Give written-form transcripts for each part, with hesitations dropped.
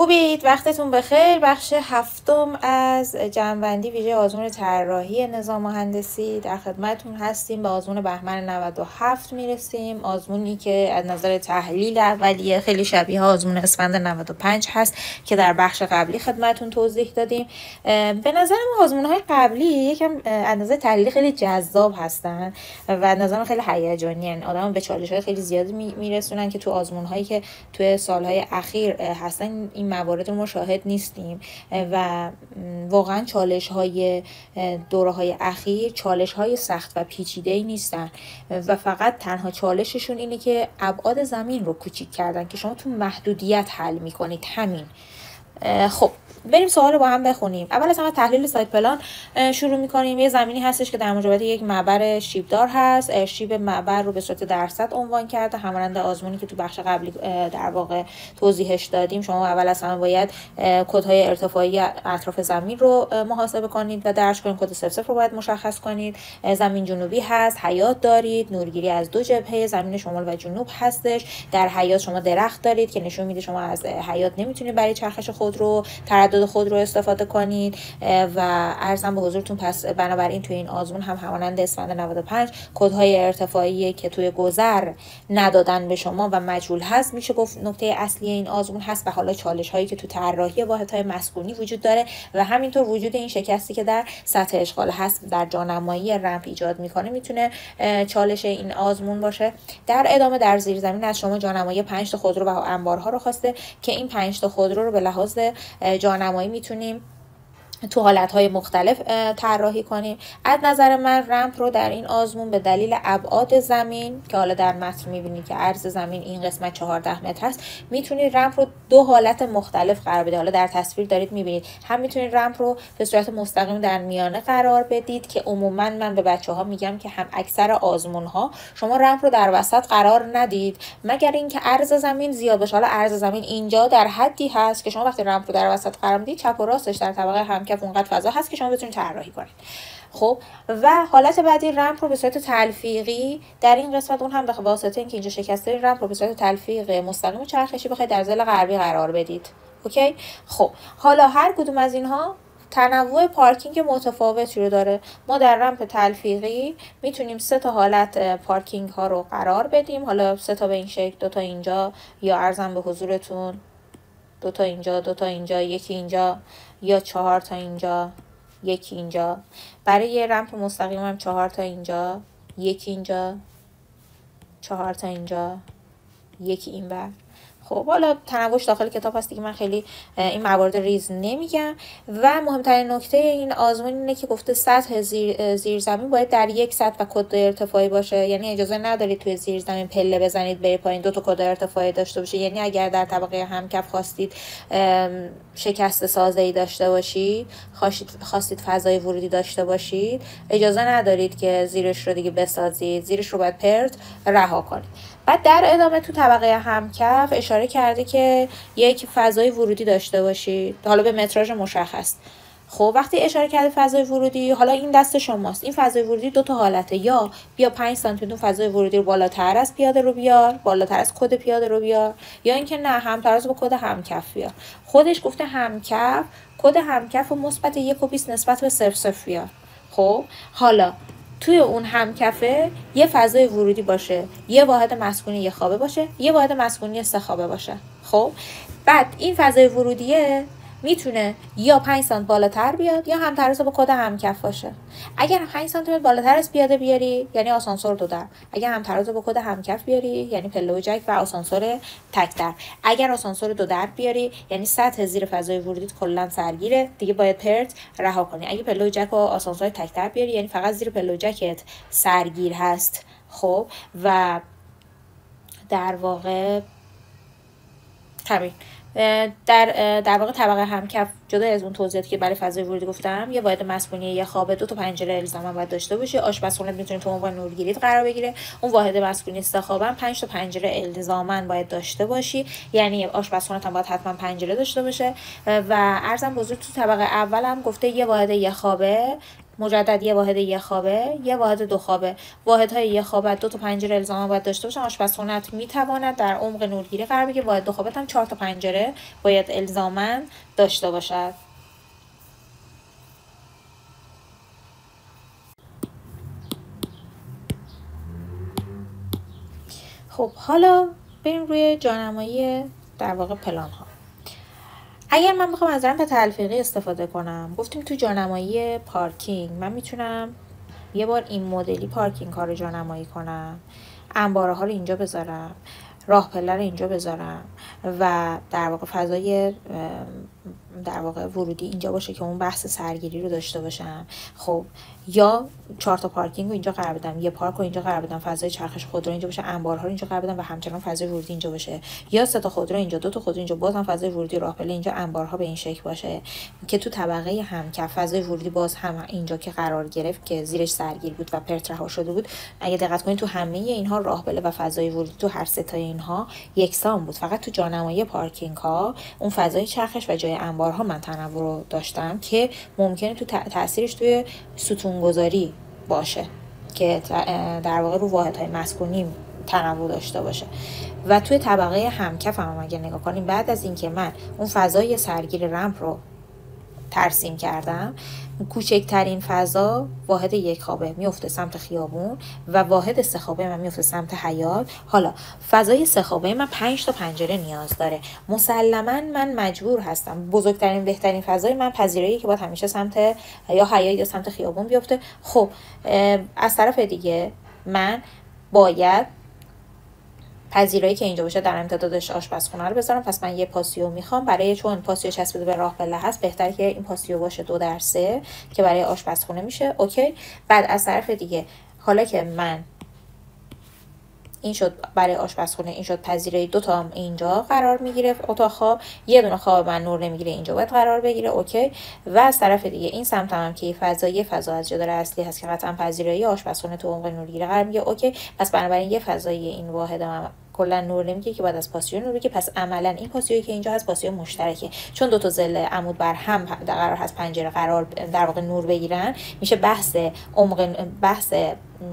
خوبید؟ وقتتون بخیر. بخش هفتم از جمع‌بندی ویژه آزمون طراحی نظام مهندسی در خدمتتون هستیم. به آزمون بهمن 97 میرسیم. آزمونی که از نظر تحلیل اولیه خیلی شبیه آزمون اسفند 95 هست که در بخش قبلی خدمتتون توضیح دادیم. به نظر من آزمون‌های قبلی یکم از نظر تحلیلی خیلی جذاب هستن و از نظر خیلی هیجانی، یعنی آدمو به چالش‌های خیلی زیادی میرسونن که تو آزمون‌هایی که تو سال‌های اخیر هستن این موارد رو مشاهد نیستیم و واقعا چالش‌های دوره‌های اخیر چالش‌های سخت و پیچیده‌ای نیستن و فقط تنها چالششون اینه که ابعاد زمین رو کوچیک کردن که شما تو محدودیت حل می‌کنید. همین. خب بریم سوال رو با هم بخونیم. اول از همه تحلیل سایت پلان شروع می‌کنیم. یه زمینی هستش که در مجابهت یک معبر شیبدار هست. ارشیب معبر رو به صورت درصد عنوان کرده، همانند آزمونی که تو بخش قبلی در واقع توضیحش دادیم. شما اول از همه باید کدهای ارتفاعی اطراف زمین رو محاسبه کنید و درج کنید. کد 00 رو باید مشخص کنید. زمین جنوبی هست، حیاط دارید، نورگیری از دو جبهه، زمین شمال و جنوب هستش. در حیاط شما درخت دارید که نشون میده شما از حیاط نمیتونید برای چرخش خودرو تردد خود رو استفاده کنید و عرضم به حضورتون پس بنابراین توی این آزمون هم همانند اسفند 95 کدهای ارتفاعی که توی گذر ندادن به شما و مجهول هست میشه گفت نکته اصلی این آزمون هست و حالا چالش هایی که تو طراحی واحدهای مسکونی وجود داره و همینطور وجود این شکستی که در سطح اشغال هست در جانمایی رمپ ایجاد میکنه میتونه چالش این آزمون باشه. در ادامه در زیرزمین از شما جانمایی 5 تا خودرو و انبارها رو خواسته که این 5 تا خودرو رو به لحاظ جانمایی میتونیم تو حالتهای مختلف طراحی کنیم. از نظر من رمپ رو در این آزمون به دلیل ابعاد زمین که حالا در متن میبینید که عرض زمین این قسمت 14 متر هست، میتونید رمپ رو دو حالت مختلف قرار بدید. حالا در تصویر دارید میبینید هم میتونید رمپ رو به صورت مستقیم در میانه قرار بدید که عموما من به بچه‌ها میگم که هم اکثر آزمون‌ها شما رمپ رو در وسط قرار ندید مگر اینکه عرض زمین زیاد باشه. حالا عرض زمین اینجا در حدی هست که شما وقتی رمپ رو در وسط قرار میدید چپ و راستش در طبقه هم اونقدر فضا هست که شما بتونید طراحی کنید. خب و حالت بعدی رمپ رو به صورت تلفیقی در این قسمت اون هم به واسطه اینکه اینجا شکسته رمپ رو به صورت تلفیق مستقیم و چرخشی بخواید در ضلع غربی قرار بدید. اوکی؟ خب حالا هر کدوم از اینها تنوع پارکینگ متفاوتی رو داره. ما در رمپ تلفیقی میتونیم 3 تا حالت پارکینگ ها رو قرار بدیم. حالا 3 تا به این شکل، 2 تا اینجا یا عرضم به حضورتون 2 تا اینجا، 2 تا اینجا، یکی اینجا یا 4 تا اینجا، یکی اینجا. برای یه رمپ مستقیم هم 4 تا اینجا، یکی اینجا، 4 تا اینجا، یکی این بر. خب حالا تنوعش داخل کتاب هست دیگه، من خیلی این موارد ریز نمیگم. و مهمترین نکته این آزمون اینه که گفته سطح زیر زمین باید در یک سطح و کد ارتفاعی باشه، یعنی اجازه ندارید توی زیر زمین پله بزنید بری پایین 2 تا کد ارتفاعی داشته باشه. یعنی اگر در طبقه همکف خواستید شکست سازه‌ای داشته باشید، خواستید فضای ورودی داشته باشید، اجازه ندارید که زیرش رو دیگه بسازید، زیرش رو باید پرت رها کنید. بعد در ادامه تو طبقه همکف اشاره کرده که یک فضای ورودی داشته باشید، حالا به متراژ مشخص. خب وقتی اشاره کرده فضای ورودی، حالا این دست شماست. این فضای ورودی 2 تا حالته، یا بیا 5 سانتی متر فضای ورودی رو بالاتر از پیاده رو بیار، بالاتر از کد پیاده رو بیار، یا اینکه نه همتراز با کد همکف بیار. خودش گفته همکف کد همکف رو مثبت 1.20 نسبت به 0.0 بیار. خب حالا توی اون همکفه یه فضای ورودی باشه، یه واحد مسکونی یه خوابه باشه، یه واحد مسکونی 3 خوابه باشه. خب بعد این فضای ورودیه میتونه یا 5 سانت بالاتر بیاد یا همتراز با کد همکف باشه. اگر 5 سانتی متر بالاتر از پیاده بیاری یعنی آسانسور 2 در، اگر همتراز با کد همکف بیاری یعنی پله و جک و آسانسور تک در. اگر آسانسور 2 در بیاری یعنی سطح زیر فضای ورودی کلا سرگیره، دیگه باید پرت رها کنی. اگه پله و جک و آسانسور تک در بیاری یعنی فقط زیر پله و جکت سرگیر هست. خب و در واقع همین در واقع طبقه همکف جدا از اون توضیحاتی که برای فضای ورودی گفتم، یه واحد مسکونی یه خوابه 2 تا پنجره الزاما باید داشته باشه. آشپزخونه میتونه تو عنوان نورگیری قرار بگیره. اون واحد مسکونی 3 خوابه 5 تا پنجره الزاما باید داشته باشی، یعنی آشپزخونه هم باید حتما پنجره داشته باشه. و عرضم بزرگ تو طبقه اول هم گفته یه واحد یه خوابه مجدد یه واحد یه خوابه، یه واحد دو خوابه. واحدهای یه خوابه 2 تا پنجره الزاما باید داشته باشن. آشپزخونه‌ت میتواند در عمق نورگیری قرار بگیره. واحد دو خوابت هم 4 تا پنجره باید الزاما داشته باشد. خب حالا بریم روی جانمایی در واقع پلان ها. اگر من بخوام از رمپ تلفیقی استفاده کنم، گفتیم تو جانمایی پارکینگ من میتونم یه بار این مدلی پارکینگ ها رو جانمایی کنم، انباره ها رو اینجا بذارم، راه پله رو اینجا بذارم و در واقع فضای در واقع ورودی اینجا باشه که اون بحث سرگیری رو داشته باشم. خب یا 4 تا پارکینگ رو اینجا قرار بدم، یه پارک رو اینجا قرار بدم، فضای چرخش خودرو اینجا باشه، انبارها رو اینجا قرار بدم و همچنان فضای ورودی اینجا باشه، یا 3 تا خودرو اینجا، 2 تا خودرو اینجا، باز هم فضای ورودی راه پله اینجا، انبارها به این شکل باشه که تو طبقه همکف فضای ورودی باز هم اینجا که قرار گرفت که زیرش سرگیر بود و پرت رها شده بود. اگه دقت کنید تو همه اینها راه پله و فضای ورودی تو هر سه تا اینها یکسان بود. فقط تو جانمایی پارکینگ ها اون فضای چرخش و جای انبارها من تنوع رو داشتم که ممکنه تو تاثیرش توی ستونگذاری باشه که در واقع رو واحدهای مسکونی تنوع داشته باشه. و توی طبقه همکف هم اگه نگاه کنیم، بعد از اینکه من اون فضای سرگیر رمپ رو ترسیم کردم، کوچکترین فضا واحد یک خوابه میفته سمت خیابون و واحد سه خوابه من میفته سمت حیاط. حالا فضای سه خوابه من 5 تا پنجره نیاز داره. مسلما من مجبور هستم بزرگترین بهترین فضای من پذیرایی که باید همیشه سمت یا حیاط یا سمت خیابون بیفته. خب از طرف دیگه من باید پذیرایی که اینجا باشه در امتدادش آشپزخونه رو بذارم. پس من یه پاسیو میخوام برای، چون پاسیو چسبیده به راه پله هست، بهتره که این پاسیو باشه 2/3 که برای آشپزخونه میشه. اوکی. بعد از طرف دیگه حالا که من این شد برای آشپزخونه، این شد پذیرایی، 2 تا اینجا قرار میگیره اتاق خواب، یه دونه خواب من نور نمیگیره اینجا باید قرار بگیره. اوکی. و از طرف دیگه این سمت هم که یه فضا از جدار اصلی هست که قطعا پذیرایی آشپزخونه تو عمق نورگیری قرار میگیره. اوکی. پس بنابراین یه فضای این واحد هم کلا نور نمیگیره که بعد از پاسیو نور بگیره. پس عملا این پاسیویی که اینجا هست پاسیو مشترکه، چون 2 تا ضلع عمود بر هم قرار هست پنجره قرار در واقع نور بگیرن. میشه بحث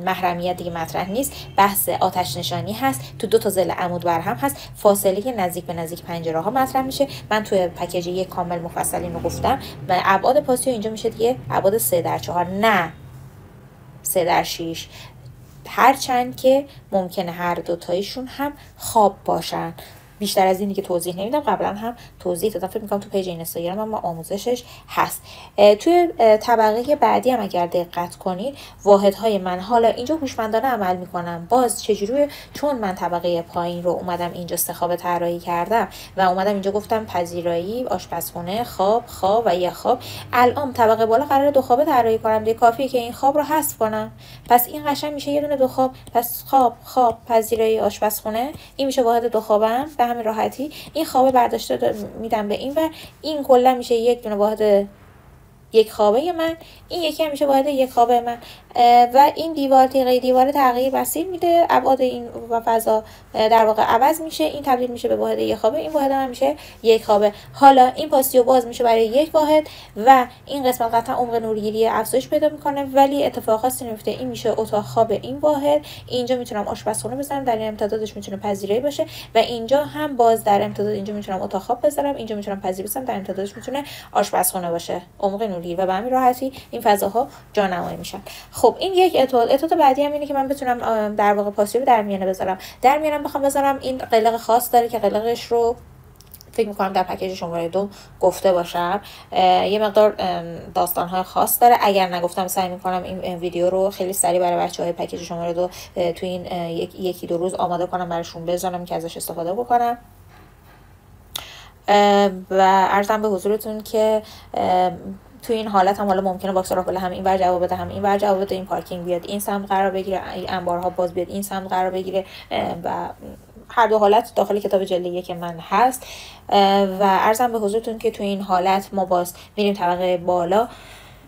محرمیت دیگه مطرح نیست، بحث آتش نشانی هست، تو 2 تا ضلع عمود بر هم هست، فاصله نزدیک به نزدیک پنجره ها مطرح میشه. من توی پکیج یک کامل مفصل اینو گفتم. و ابعاد پاسیو اینجا میشه دیگه ابعاد 3/4 نه 3/6، هرچند که ممکنه هر دوتایشون هم خواب باشن. بیشتر از اینی که توضیح نمیدم، قبلا هم توضیح دادم، فکر میکنم تو پیج اینستاگرام هم آموزشش هست. توی طبقه بعدی هم اگر دقت کنید واحدهای من حالا اینجا هوشمندانه عمل میکنم. باز چجوریه؟ چون من طبقه پایین رو اومدم اینجا سه خوابه طراحی کردم و اومدم اینجا گفتم پذیرایی، آشپزخونه، خواب و یه خواب. الان طبقه بالا قراره 2 خوابه طراحی کنم دیگه، کافیه که این خواب رو حذف کنم. پس این قشنگ میشه یه دونه 2 خواب. پس خواب پذیرایی، آشپزخونه، این میشه واحد 2 خوابم. به همین راحتی این خوابه برداشته میدم به این و این کلا میشه یک دونه واحد یک خوابه من، این یکی هم میشه واحد یک خوابه من. و این دیوار تغییر مسیر میده، ابعاد این و فضا در واقع عوض میشه، این تبدیل میشه به واحد یک خوابه، این واحد هم میشه یک خوابه. حالا این پاسیو باز میشه برای یک واحد و این قسمت قطعا عمق نورگیری افزایش پیدا میکنه، ولی اتفاق خاصی نمیفته. این میشه اتاق خواب این واحد، اینجا میتونم آشپزخونه بذارم، در این امتدادش میتونه پذیرایی باشه و اینجا هم باز در امتداد اینجا میتونم اتاق خواب بذارم، اینجا میتونم پذیرایی بذارم، در امتدادش میتونه آشپزخونه باشه، عمق نورگیری، و به همین راحتی این فضاها جانمایی میشن. خب این یک اتود بعدی هم اینه که من بتونم در واقع پاسیو در میانه بذارم. در میانه بخوام بذارم، این قلق خاص داره که قلقش رو فکر میکنم در پکیج شماره 2 گفته باشم. یه مقدار داستانهای خاص داره، اگر نگفتم سعی میکنم این ویدیو رو خیلی سریع برای بچهای پکیج شماره 2 تو این یکی دو روز آماده کنم براشون بذارم که ازش استفاده بکنم. و عرضم به حضورتون که تو این حالت هم حالا ممکنه باکس راه هم این ور جواب بده، هم این ور جواب بده، این پارکینگ بیاد این سمت قرار بگیره، این انبارها باز بیاد این سمت قرار بگیره و هر دو حالت داخل کتاب جلد 1 من هست. و عرضم به حضورتون که تو این حالت ما باز میریم طبقه بالا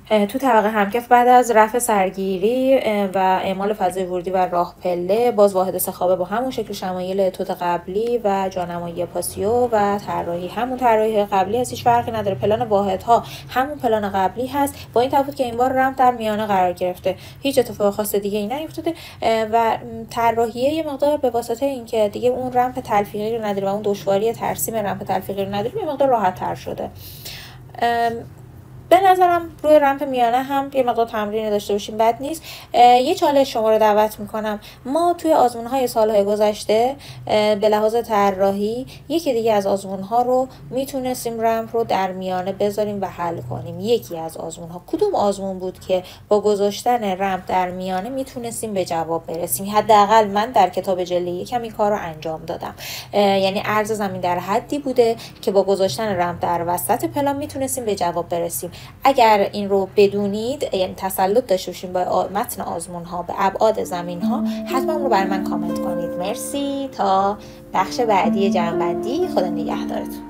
تو طبقه همکف بعد از رفع سرگیری و اعمال فضای ورودی و راه پله، باز واحد سه‌خوابه با همون شکل شمایل توت قبلی و جانمایی پاسیو و طراحی همون طراحی قبلی هست، هیچ فرقی نداره. پلان واحدها همون پلان قبلی هست، با این تفاوت که این بار رمپ در میانه قرار گرفته، هیچ اتفاق خاص دیگه ای نیفتاده و طراحیه یه مقدار به واسطه اینکه دیگه اون رمپ تلفیقی رو نداره و اون دشواری ترسیم رمپ تلفیقی رو نداره، یه مقدار راحت تر شده. به نظرم روی رمپ میانه هم یه مقدار تمرین داشته باشیم بد نیست. یه چالش شما رو دعوت میکنم، ما توی آزمون‌های سال‌های گذشته به لحاظ طراحی یکی دیگه از آزمون‌ها رو میتونستیم رمپ رو در میانه بذاریم و حل کنیم. یکی از آزمون‌ها کدوم آزمون بود که با گذاشتن رمپ در میانه میتونستیم به جواب برسیم؟ حداقل من در کتاب جلد یکم این کار رو انجام دادم، یعنی عرض زمین در حدی بوده که با گذاشتن رمپ در وسط پلان میتونستیم به جواب برسیم. اگر این رو بدونید، یعنی تسلط داشته باشین با متن آزمون ها به ابعاد زمین ها، حتما رو بر من کامنت کنید. مرسی. تا بخش بعدی جمع‌بندی، خدا نگهدارتون.